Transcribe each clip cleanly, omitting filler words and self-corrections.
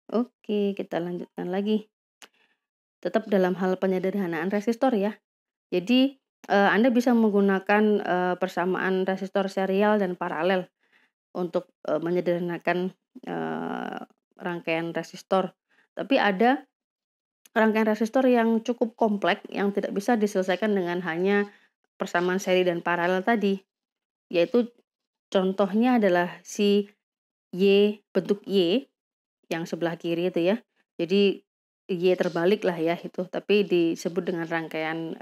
Oke, kita lanjutkan lagi. Tetap dalam hal penyederhanaan resistor ya. Jadi, Anda bisa menggunakan, persamaan resistor serial dan paralel untuk, menyederhanakan, eee, rangkaian resistor. Tapi ada rangkaian resistor yang cukup kompleks yang tidak bisa diselesaikan dengan hanya persamaan seri dan paralel tadi, yaitu contohnya adalah si bentuk Y yang sebelah kiri itu ya. Jadi Y terbalik lah ya itu, tapi disebut dengan rangkaian,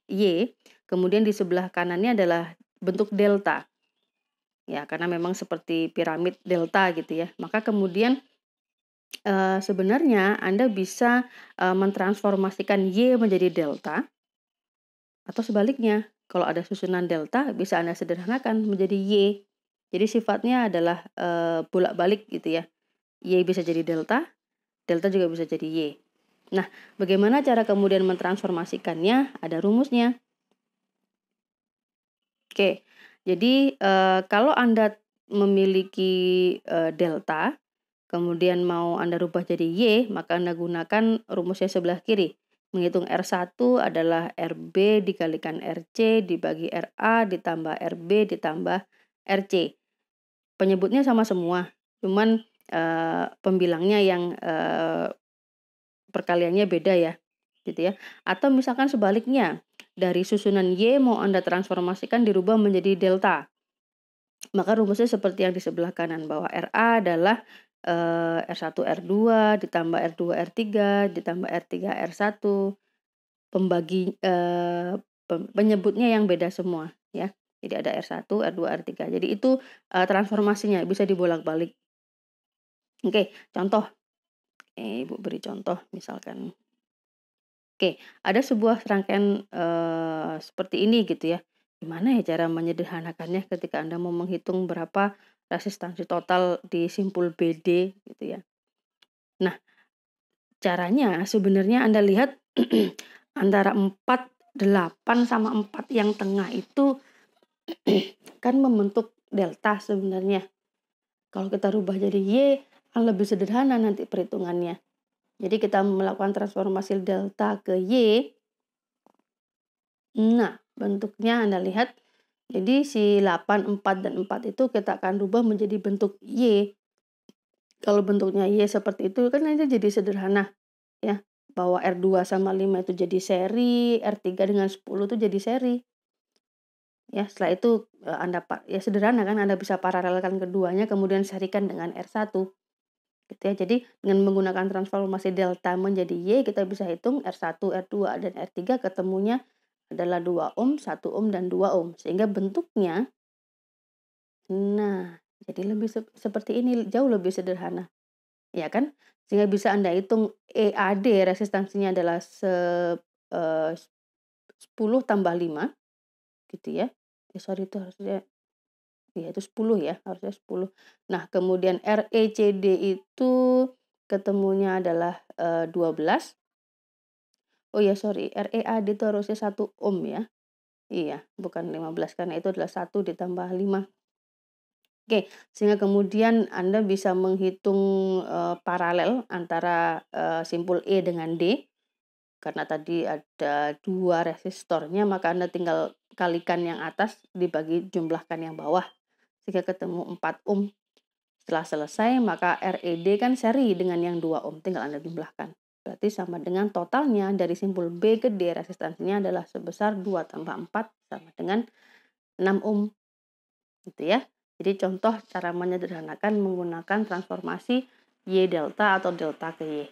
Y, kemudian di sebelah kanannya adalah bentuk delta. Ya, karena memang seperti piramid delta gitu ya. Maka kemudian, sebenarnya Anda bisa, mentransformasikan Y menjadi delta atau sebaliknya, kalau ada susunan delta bisa Anda sederhanakan menjadi Y. Jadi sifatnya adalah, bolak-balik gitu ya. Y bisa jadi delta, delta juga bisa jadi Y. Nah, bagaimana cara kemudian mentransformasikannya? Ada rumusnya. Oke, jadi, kalau Anda memiliki, delta, kemudian mau Anda rubah jadi Y, maka Anda gunakan rumusnya sebelah kiri. Menghitung R1 adalah RB dikalikan RC dibagi RA ditambah RB ditambah RC. Penyebutnya sama semua, cuman, pembilangnya yang, perkaliannya beda ya, gitu ya. Atau misalkan sebaliknya, dari susunan Y mau Anda transformasikan dirubah menjadi delta. Maka rumusnya seperti yang di sebelah kanan, bahwa RA adalah, R1 R2 ditambah R2 R3 ditambah R3 R1, pembagi penyebutnya yang beda semua ya. Jadi ada R1, R2, R3. Jadi itu, transformasinya bisa dibolak-balik. Oke, contoh, Ibu beri contoh misalkan. Oke, ada sebuah rangkaian, seperti ini gitu ya. Gimana ya cara menyederhanakannya ketika Anda mau menghitung berapa resistansi total di simpul BD gitu ya. Nah, caranya sebenarnya Anda lihat antara 4 8 sama 4 yang tengah itu kan membentuk delta sebenarnya. Kalau kita rubah jadi Y, kan lebih sederhana nanti perhitungannya. Jadi kita melakukan transformasi delta ke Y. Nah, bentuknya Anda lihat, jadi si 8, 4, dan 4 itu kita akan rubah menjadi bentuk Y. Kalau bentuknya Y seperti itu kan nanti jadi sederhana ya, bahwa R2 sama 5 itu jadi seri, R3 dengan 10 itu jadi seri. Ya, setelah itu, ya sederhana kan, Anda bisa paralelkan keduanya kemudian serikan dengan R1 gitu ya. Jadi dengan menggunakan transformasi delta menjadi Y, kita bisa hitung R1, R2, dan R3 ketemunya adalah 2 ohm, 1 ohm, dan 2 ohm. Sehingga bentuknya, nah, jadi lebih seperti ini, jauh lebih sederhana, ya kan? Sehingga bisa Anda hitung EAD resistansinya adalah 10 tambah 5 gitu ya. Sorry itu harusnya, ya itu 10 ya, harusnya 10. Nah, kemudian RECD itu ketemunya adalah, 12. Oh ya sorry, READ itu harusnya 1 ohm ya. Iya, bukan 15 karena itu adalah 1 ditambah 5. Oke, sehingga kemudian Anda bisa menghitung, paralel antara, simpul E dengan D, karena tadi ada 2 resistornya, maka Anda tinggal kalikan yang atas dibagi jumlahkan yang bawah, sehingga ketemu 4 ohm. Setelah selesai, maka RED kan seri dengan yang 2 ohm, tinggal Anda jumlahkan. Berarti sama dengan totalnya dari simpul B ke D resistansinya adalah sebesar 2 tambah 4 sama dengan 6 ohm. Gitu ya. Jadi contoh cara menyederhanakan menggunakan transformasi Y delta atau delta ke Y.